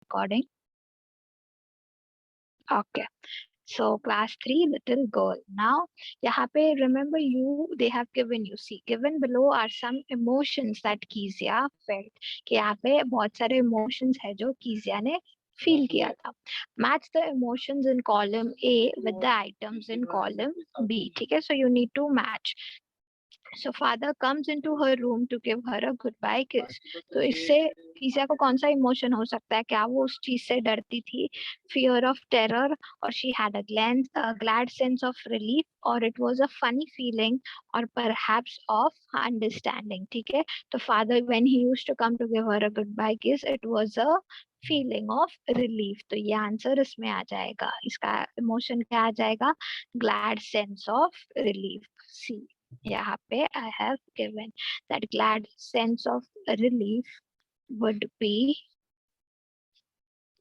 recording? Okay. So class 3, little girl. Now, यहाँ पे remember you, they have given you. See, given below are some emotions that Kezia felt. कि यहाँ पे बहुत सारे emotions है जो Kezia ने feel किया था. Match the emotions in column A with the items in column B. ठीक है? So you need to match. So father comes into her room to give her a goodbye kiss. तो इससे कीजिया को कौन सा इमोशन हो सकता है? क्या वो उस चीज से डरती थी? Fear of terror, or she had a glad sense of relief, or it was a funny feeling, or perhaps of understanding. ठीक है? तो father, when he used to come to give her a goodbye kiss, it was a feeling of relief. तो ये answer इसमें आ जाएगा. इसका emotion क्या आ जाएगा? Glad sense of relief. See. यहाँ पे I have given that glad sense of relief would be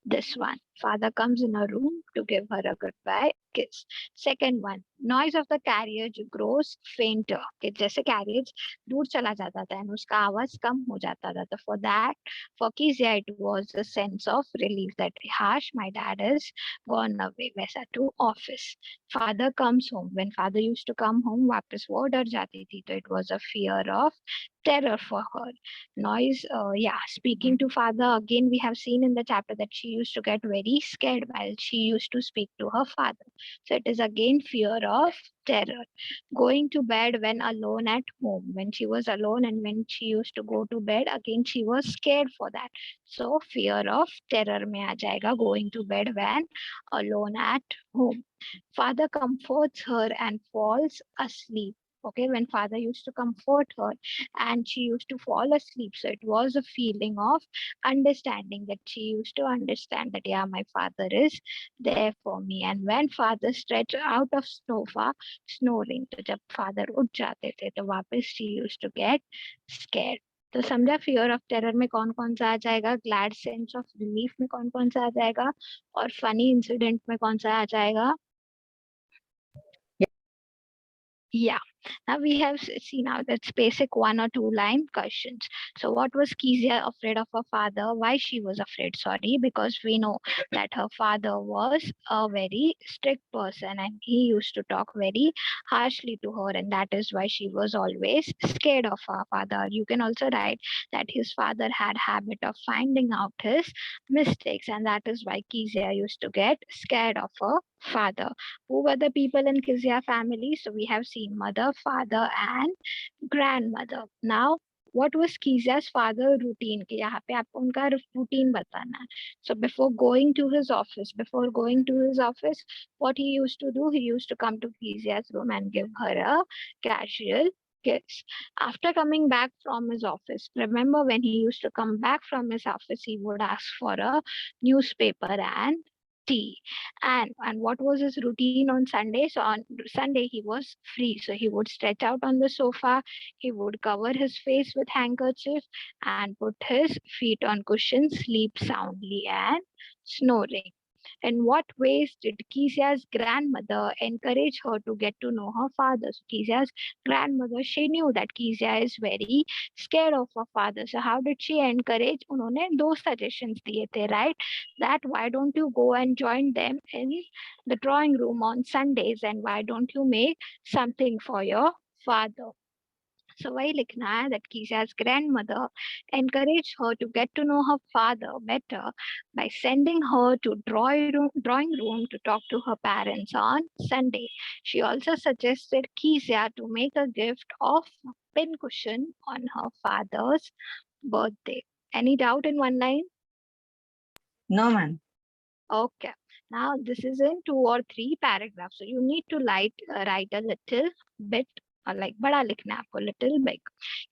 this one. Father comes in her room to give her a goodbye kiss. Second one, noise of the carriage grows fainter. कि जैसे carriage दूर चला जाता था and उसका आवाज कम हो जाता था. तो for that, for Kezia, it was a sense of relief that Harsh, my dad is gone away. वैसा to office. Father comes home. When father used to come home, वापस वो डर जाती थी. तो it was a fear of terror for her. Noise, speaking to father, again we have seen in the chapter that she used to get very scared while she used to speak to her father. So it is again fear of terror. Going to bed when alone at home. When she was alone and when she used to go to bed, again she was scared for that. So fear of terror mein aa jayega, going to bed when alone at home. Father comforts her and falls asleep. Okay, when father used to comfort her and she used to fall asleep. So it was a feeling of understanding, that she used to understand that, yeah, my father is there for me. And when father stretched out of sofa snoring, तो जब father उठ जाते थे तो वापस she used to get scared. तो समझा fear of terror में कौन कौन सा आ जाएगा, glad sense of relief में कौन कौन सा आ जाएगा, और funny incident में कौन सा आ जाएगा? Yeah, now we have seen now that's basic 1 or 2 line questions. So what was Kezia afraid of her father? Why she was afraid? Sorry, because we know that her father was a very strict person and he used to talk very harshly to her, and that is why she was always scared of her father. You can also write that his father had habit of finding out his mistakes, and that is why Kezia used to get scared of her father. Who were the people in Kezia family? So we have seen mother, father, and grandmother. Now, what was Kezia's father routine? कि यहाँ पे आपको उनका routine बताना है. So before going to his office, what he used to do, he used to come to Kezia's room and give her a casual kiss. After coming back from his office, remember when he used to come back from his office, he would ask for a newspaper and tea. And what was his routine on Sunday? So on Sunday he was free, so he would stretch out on the sofa, he would cover his face with handkerchief and put his feet on cushions, sleep soundly and snoring. In what ways did Kezia's grandmother encourage her to get to know her father? So Kezia's grandmother, she knew that Kezia is very scared of her father. So how did she encourage? उन्होंने दो suggestions दिए थे, right? That why don't you go and join them in the drawing room on Sundays, and why don't you make something for your father? So why likhna hai that Kezia's grandmother encouraged her to get to know her father better by sending her to drawing room to talk to her parents on Sunday. She also suggested Kezia to make a gift of a pin cushion on her father's birthday. Any doubt in one line? No, ma'am. Okay. Now this is in 2 or 3 paragraphs. So you need to write a little bit, like bada likhna hai aapko, little big.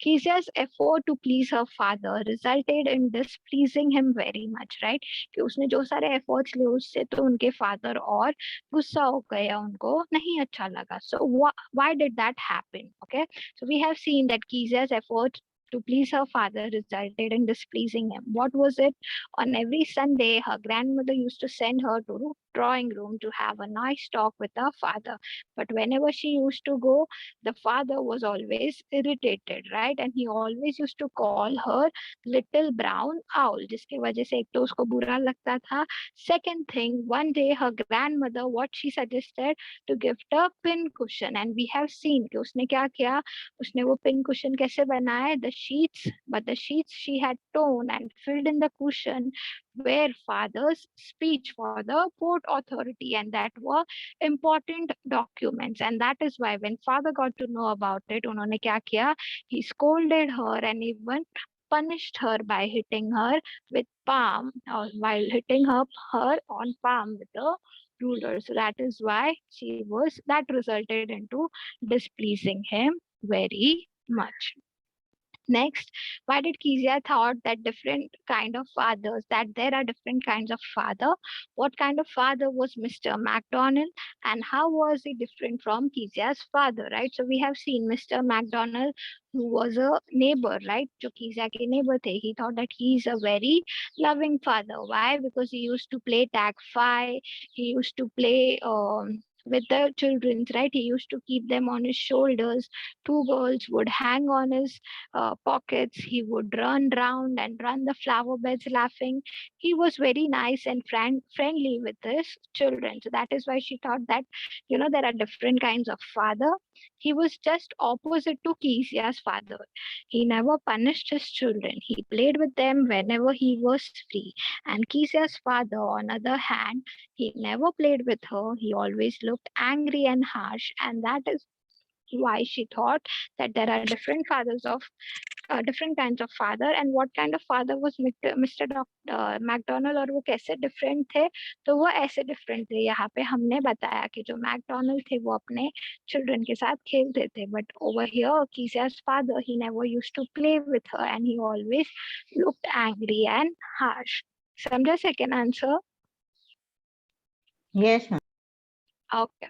Kezia's effort to please her father resulted in displeasing him very much, right? कि उसने जो सारे efforts लिए उससे तो उनके father और गुस्सा हो गया, उनको नहीं अच्छा लगा. So why did that happen? Okay. So we have seen that Kezia's effort to please her father resulted in displeasing him. What was it? On every Sunday, her grandmother used to send her to drawing room to have a nice talk with her father. But whenever she used to go, the father was always irritated, right? And he always used to call her little brown owl, जिसकी वजह से एक तो उसको बुरा लगता था. Second thing, one day her grandmother, what she suggested, to gift a pin cushion, and we have seen कि उसने क्या किया. उसने वो pin cushion कैसे बनाया? The sheets, but the sheets she had torn and filled in the cushion were father's speech for the port authority, and that were important documents. And that is why when father got to know about it, उन्होंने क्या किया? He scolded her and even punished her by hitting her with palm, or while hitting her on palm with a ruler. So that is why that resulted into displeasing him very much. Next, why did Kezia thought that there are different kinds of father? What kind of father was Mr. MacDonald, and how was he different from Kezia's father, right? So we have seen Mr. MacDonald, who was a neighbor, right? जो Kezia के neighbor थे. He thought that he is a very loving father. Why? Because he used to play tag five. He used to play with the children, right? He used to keep them on his shoulders. Two girls would hang on his pockets. He would run round and run the flower beds laughing. He was very nice and friendly with his children. So that is why she thought that, there are different kinds of father. He was just opposite to Kezia's father. He never punished his children. He played with them whenever he was free. And Kezia's father, on the other hand, he never played with her. He always looked angry and harsh. And that is why she thought that there are different kinds of father. And what kind of father was Mr. McDonald, और वो कैसे different थे? तो वो ऐसे different थे. यहाँ पे हमने बताया कि जो मैकडोनल्ड थे वो अपने चिल्ड्रन के साथ खेलते थे, but over here Kezia's father, he never used to play with her and he always looked angry and harsh. समझा second answer? Yes, ma'am. Okay.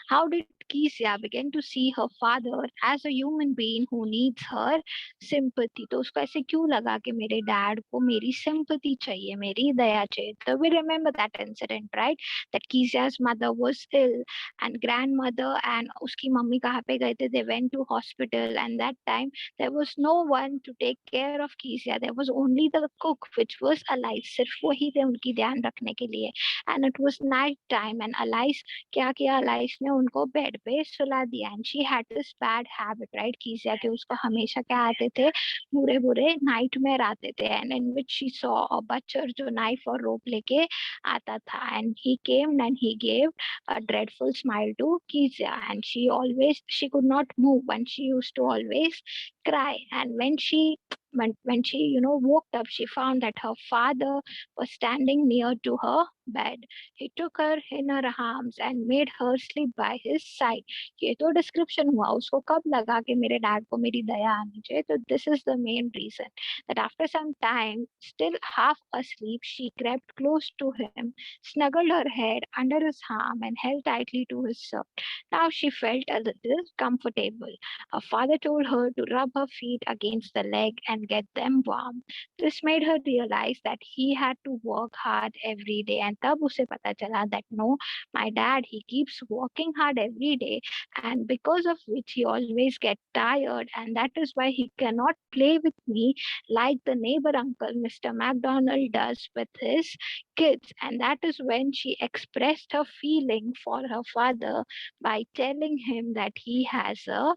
How did Kezia begin to see her father as a human being who needs her sympathy? तो उसको ऐसे क्यों लगा कि मेरे dad को मेरी sympathy चाहिए, मेरी दया चाहिए? So we remember that incident, right? That Kezia's mother was ill and grandmother and उसकी मम्मी कहाँ पे गए थे? They went to hospital, and that time there was no one to take care of Kezia. There was only the cook which was alive. सिर्फ वही थे उनकी ध्यान रखने के लिए. And it was night time, and Alice क्या किया? लाइफ ने उनको बेड पे सुला दिया. And she had this bad habit, right, कीजिया कि उसको हमेशा क्या आते थे? बुरे बुरे नाइटमेयर आते थे. And in which she saw a butcher जो नाइफ और रोप लेके आता था. And he came and he gave a dreadful smile to Kezia, and she could not move, and she used to always cry. And when she woke up, she found that her father was standing near to her bed. He took her in her arms and made her sleep by his side. ये तो description हुआ. उसको कब लगा कि मेरे dad को मेरी दया आनी चाहिए? तो this is the main reason, that after some time, still half asleep, she crept close to him, snuggled her head under his arm, and held tightly to his shirt. Now she felt a little comfortable. Her father told her to rub her feet against the leg and get them warm. This made her realize that he had to work hard every day. And तब उसे पता चला that no, my dad, he keeps working hard every day, and because of which he always get tired, and that is why he cannot play with me like the neighbor uncle Mr. McDonald does with his kids. And that is when she expressed her feeling for her father by telling him that he has a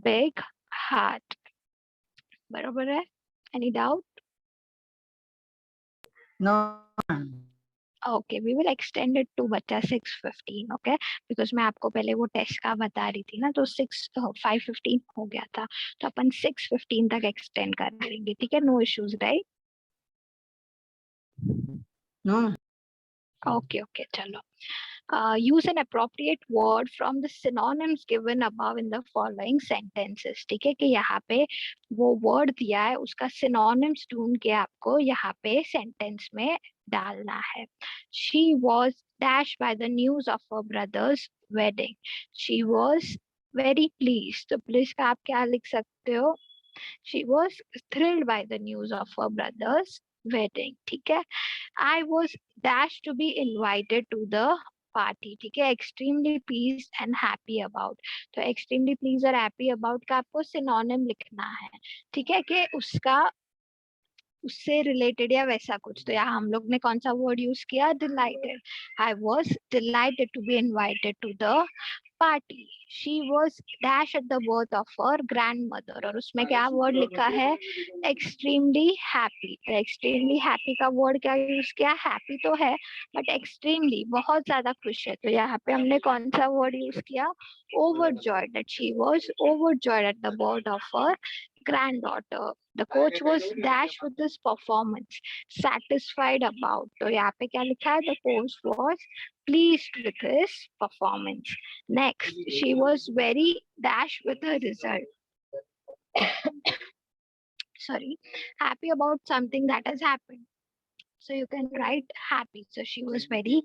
big heart. बरोबर है? Any doubt? No, ma'am. Okay, we will extend it to बच्चा 6:15, okay? Because मैं आपको पहले वो test का बता रही थी ना, तो 5:15 हो गया था, तो अपन 6:15 तक एक्सटेंड कर लेंगे. ठीक है? No issues, right? No, ma'am. Okay, चलो. Use an appropriate word from the synonyms given above in the following sentences. ठीक है? कि यहाँ पे वो word दिया है, उसका synonyms ढूंढ के आपको यहाँ पे sentence में डालना है. She was dashed by the news of her brother's wedding. She was very pleased. तो please का आप क्या लिख सकते हो? She was thrilled by the news of her brother's wedding. ठीक है? I was dashed to be invited to the party. ठीक है, extremely please and happy about. तो एक्सट्रीमली प्लीज और हैप्पी अबाउट का आपको सिनोनिम लिखना है. ठीक है, कि उसका उससे रिलेटेड या वैसा कुछ. तो यहाँ हम लोग ने कौन सा वर्ड यूज किया, delighted. I was delighted to be invited to the party. She was dash at the birth of her grand mother. और उसमें क्या वर्ड लिखा है, एक्सट्रीमली हैप्पी. तो एक्सट्रीमली हैप्पी का वर्ड क्या यूज किया, हैप्पी तो है बट एक्सट्रीमली बहुत ज्यादा खुश है. तो यहाँ पे हमने कौन सा वर्ड यूज किया, overjoyed. That she was overjoyed eight the birth of her granddaughter. The coach was dashed with his performance, satisfied about. तो यहाँ पे क्या लिखा है, the coach was pleased with his performance. Next, she was very dashed with her result. Sorry, happy about something that has happened. So you can write happy. So she was very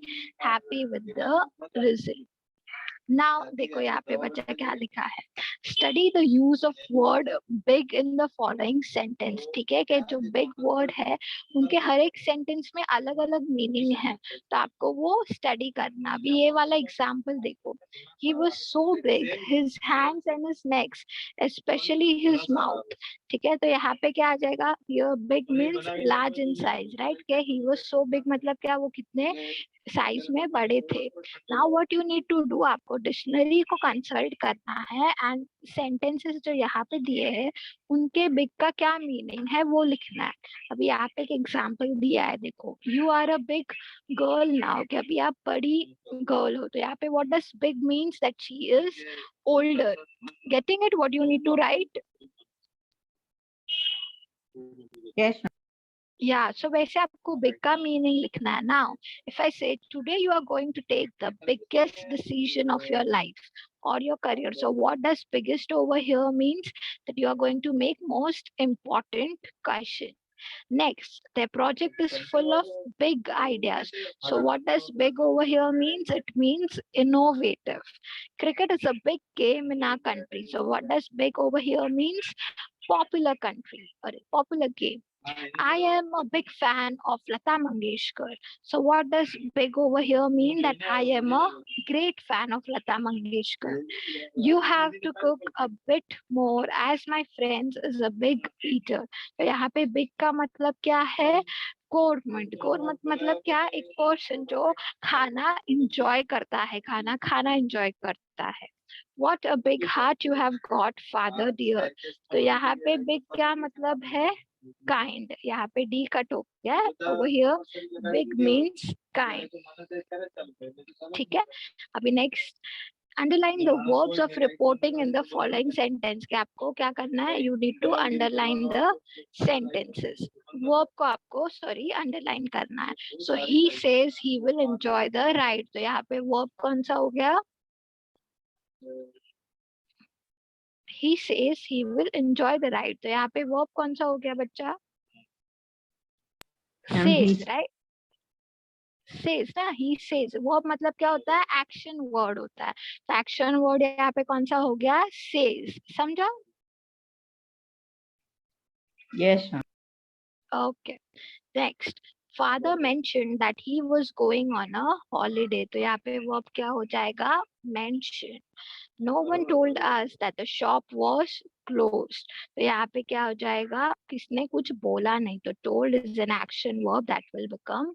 happy with the result. Now देखो यहाँ पे बच्चा क्या लिखा है, study the use of word big in the following sentence. ठीक है, कि जो बिग वर्ड है उनके हर एक सेंटेंस में अलग अलग मीनिंग है, तो आपको वो स्टडी करना. अभी ये वाला एग्जांपल देखो, he was so big, his hands and his next, specially his mouth. ठीक है, तो यहाँ पे क्या आ जाएगा, here big means large in size, right. के ही वाज सो बिग मतलब क्या, वो कितने साइज में बड़े थे. Now what you need to do, आपको डिक्शनरी को कंसल्ट करना है एंड सेंटेंसेस जो यहाँ पे दिए हैं उनके बिग का क्या मीनिंग है वो लिखना है. अभी यहाँ पे एक एग्जांपल दिया है, देखो, you are a big girl now, कि अभी आप बड़ी गर्ल हो. तो यहाँ पे what does big means, that she is older. Getting it, what you need to write. Yes, ma'am. Yeah, so वैसे आपको big का meaning लिखना है. Now, if I say today you are going to take the biggest decision of your life or your career. So what does biggest over here means, that you are going to make most important question. Next, the project is full of big ideas. So what does big over here means? It means innovative. Cricket is a big game in our country. So what does big over here means? Popular country or popular game. I am a big fan of Lata Mangeshkar. So what does big over here mean? That I am a great fan of Lata Mangeshkar. You have to cook a bit more as my friends is a big eater. तो यहाँ पे big का मतलब क्या है? गोरमट. गोरमट मतलब क्या, एक पर्सन जो खाना enjoy करता है, खाना खाना enjoy करता है. What a big heart you have got, father dear. तो यहाँ पे big क्या मतलब है, kind. यहाँ पे D कट हो गया. Over here big means kind. ठीक है, अभी next, underline the verbs of reporting in the following sentence. कि आपको क्या करना है, you need to underline the sentences. verb को आपको underline करना है. So he says he will enjoy the ride. तो यहाँ पे verb कौन सा हो गया, he says he will enjoy the ride. तो यहाँ पे verb कौन सा हो गया बच्चा, says, right. says ना, he says. verb मतलब क्या होता है, एक्शन वर्ड होता है. तो एक्शन वर्ड यहाँ पे कौन सा हो गया, says. समझा. Yes, ma'am. Okay, next, father mentioned that he was going on a holiday. तो यहाँ पे verb क्या हो जाएगा, mention. No one told us that the shop was closed. तो यहाँ पे क्या हो जाएगा, किसने कुछ बोला नहीं. तो told is an action verb that will become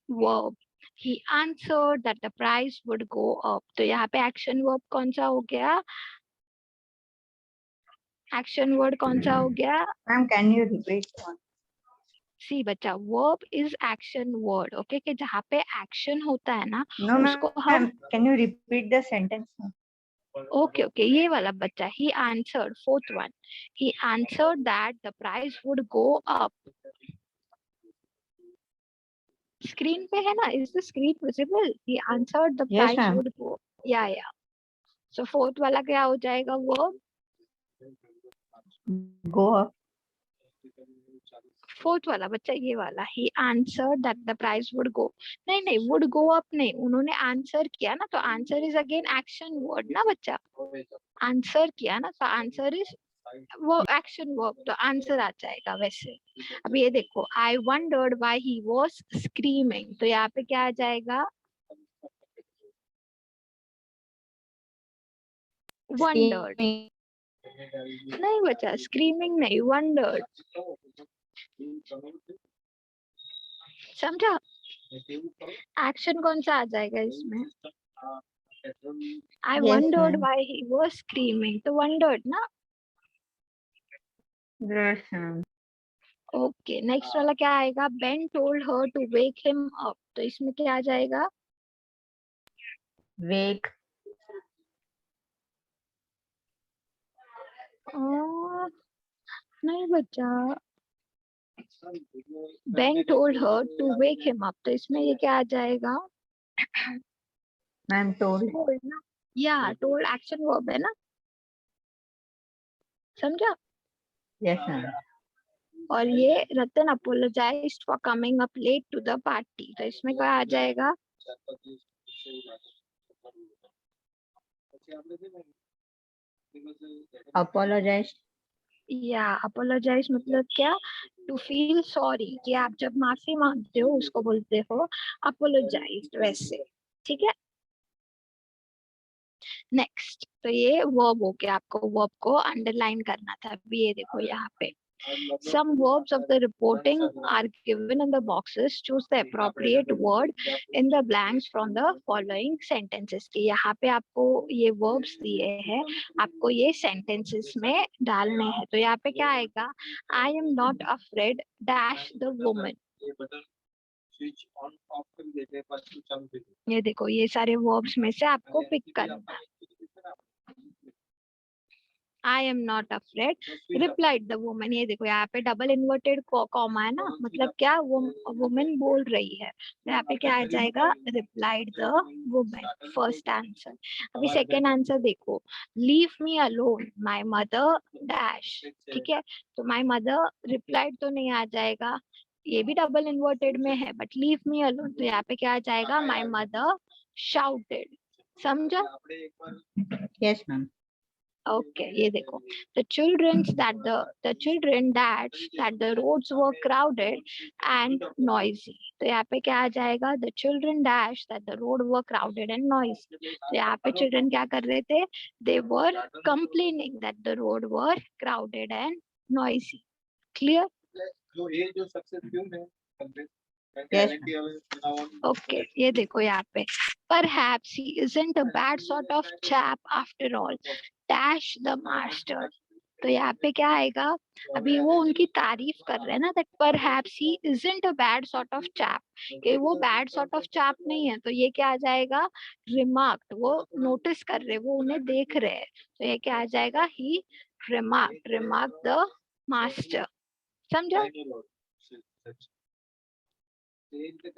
verb. He answered that the price would go up. तो यहाँ पे action verb कौन सा हो गया, action word कौन सा हो गया. Ma'am, can you repeat one? सी बच्चा, verb is action word. Okay, कि जहाँ पे action होता है ना, No, उसको हम. ma'am. Can you repeat the sentence, ma'am? Okay okay, ये वाला बच्चा, he answered, fourth one, he answered that the price would go up. Screen पे है ना, is the screen visible? He answered the Yes, price ma'am. would go. Yeah. So fourth वाला क्या हो जाएगा, verb. Go up. फोर्थ वाला बच्चा, ये वाला, he answered that the price would go. नहीं would go up नहीं, उन्होंने आंसर किया ना, तो answer is again action word ना बच्चा. आंसर किया ना, तो आंसर इज वो एक्शन वर्ब तो आंसर आ जाएगा वैसे। अब ये देखो, आई wandered why he was screaming, तो यहाँ पे क्या आ जाएगा? वंडर्ड। Screaming. नहीं बचा, स्क्रीमिंग नहीं, वंडर्ड। समझा? एक्शन कौन सा आ जाएगा इसमें? I Yes, wondered ma'am. Why he was screaming, तो वंडर्ड ना। Yes, ma'am. ओके, नेक्स्ट वाला क्या आएगा? Ben told her to wake him up, तो इसमें क्या आ जाएगा? Wake. नहीं बचा। Ben told her to wake him up, तो इसमें ये क्या आ जाएगा? Ma'am told. टोल्ड ना, या टोल्ड एक्शन वर्ब है ना, समझा? Yes, ma'am. और ये Ratan apologised for coming up late to the party, तो इसमें क्या आ जाएगा? Apologize. या अपोलोजाइज मतलब क्या? टू फील सॉरी, कि आप जब माफी मांगते हो उसको बोलते हो अपोलोजाइज, वैसे। ठीक है, नेक्स्ट। तो ये वर्ब हो गया, आपको वर्ब को अंडरलाइन करना था। अभी ये देखो यहाँ पे, some verbs of the reporting are given in the boxes. Choose the appropriate word in the blanks from the following sentences. कि यहाँ पे आपको ये verbs दिए हैं, आपको ये sentences में डालने हैं। तो यहाँ पे क्या आएगा? I am not afraid dash the woman. ये देखो, ये सारे verbs में से आपको पिक करना है। I am not afraid, replied the woman. ये देखो, यहाँ पे डबल इन्वर्टेड कॉमा है ना, मतलब क्या? वो वुमन बोल रही है, तो यहाँ पे क्या आ जाएगा? replied the woman, first answer. अभी सेकेंड आंसर देखो, leave me alone, my mother dash। ठीक है, तो my mother replied तो नहीं आ जाएगा, ये भी डबल इन्वर्टेड में है, बट leave me alone, तो यहाँ पे क्या आ जाएगा? my mother shouted। समझा? Yes, ma'am. ओके, ये देखो, the children that the roads were crowded and noisy, तो यहाँ पे क्या आ जाएगा? the children dash that the road were crowded and noisy, तो यहाँ पे children क्या कर रहे थे? they were complaining that the road were crowded and noisy। clear? Yes, ma'am. Okay, ये देखो यहाँ पे, perhaps he isn't a bad sort of chap after all dash the master, तो यहाँ पे क्या आएगा? अभी वो उनकी तारीफ कर रहे हैं ना, that perhaps he isn't a bad sort of chap, कि वो bad sort of chap नहीं है, तो ये क्या आ जाएगा? remarked, वो नोटिस कर रहे, वो उन्हें देख रहे हैं, तो ये क्या आ जाएगा? he remarked the master। समझा?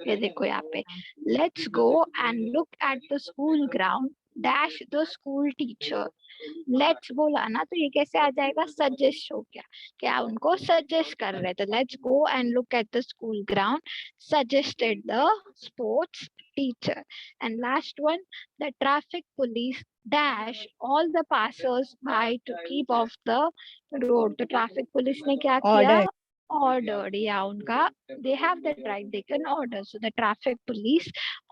ये देखो यहाँ पे, let's go and look at the school ground dash the school teacher. Let's बोला ना, तो ये कैसे आ जाएगा? सजेस्ट हो गया, क्या उनको सजेस्ट कर रहे थे। Let's go and look at the school ground suggested the sports teacher. And last one, the traffic police dash all the passers by two keep of the road, तो ट्रैफिक पुलिस ने क्या किया? Order. Ordered, या उनका, they have that right, they can order, so the traffic police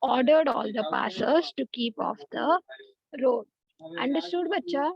ordered all the passers to keep off the road। understood बच्चा?